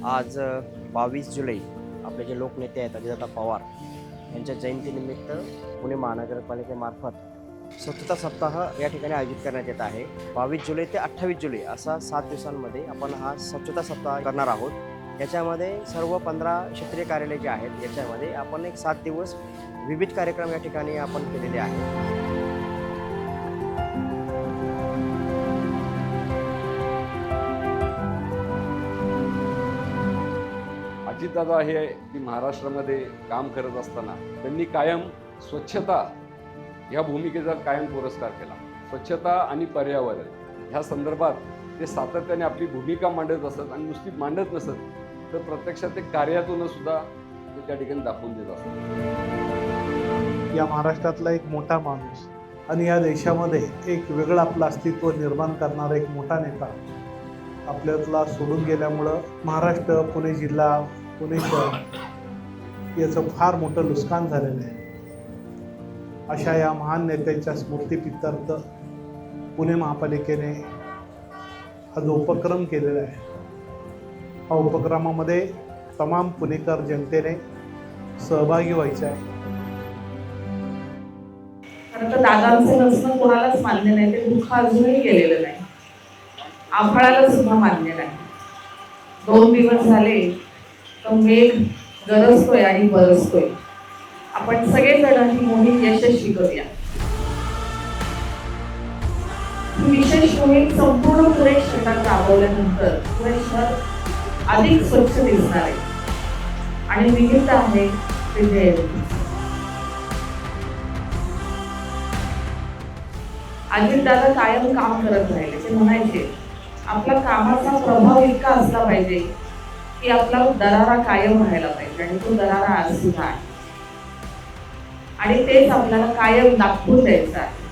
आज 22 जुलै आपले जे लोकनेते आहेत अजितदादा पवार यांच्या जयंतीनिमित्त पुणे महानगरपालिकेमार्फत स्वच्छता सप्ताह या ठिकाणी आयोजित करण्यात येत आहे। 22 जुलै ते 28 जुलै असा 7 दिवसांमध्ये आपण हा स्वच्छता सप्ताह करणार आहोत। याच्यामध्ये सर्व 15 क्षेत्रीय कार्यालय जे आहेत याच्यामध्ये आपण एक 7 दिवस विविध कार्यक्रम या ठिकाणी आपण केलेले आहेत। अजितदादा हे की महाराष्ट्रामध्ये काम करत असताना त्यांनी कायम स्वच्छता या भूमिकेचा कायम पुरस्कार केला। स्वच्छता आणि पर्यावरण ह्या संदर्भात ते सातत्याने आपली भूमिका मांडत असत आणि नुसती मांडत नसत तर प्रत्यक्षात ते कार्यातून सुद्धा ते त्या ठिकाणी दाखवून देत असत। या महाराष्ट्रातला एक मोठा माणूस आणि या देशामध्ये एक वेगळं आपलं अस्तित्व निर्माण करणारा एक मोठा नेता आपल्याला सोडून गेल्यामुळं महाराष्ट्र, पुणे जिल्हा, पुणे शहर याचं फार मोठं नुकसान झालेलं आहे। अशा या महान नेत्याच्या स्मृतीप्रित्यर्थ पुणे महापालिकेने हा जो उपक्रम केलेला आहे, हा उपक्रमामध्ये तमाम पुणेकर जनतेने सहभागी व्हायचं आहे। खरं तर दादांचं नसणं कोणालाच मान्य नाही, ते दुःख अजूनही गेलेलं नाही, आभाळाला सुद्धा मान्य नाही। 2 दिवस झाले तर मेघ गरजतोय आणि बरसतोय। आपण सगळेजण ही मोहीम यशस्वी करूया। ही विशेष मोहीम संपूर्ण पुणे शहरात राबवल्यानंतर पुणे शहर अधिक स्वच्छ दिसणार आहे आणि निमित्त आहे ते जयंती। अजितदादा कायम काम करत राहिले। ते म्हणायचे आपला कामाचा प्रभाव इतका असला पाहिजे की आपला दरारा कायम राहायला पाहिजे आणि तो दरारा आज सुद्धा आहे आणि तेच आपल्याला कायम दाखवून द्यायचं आहे।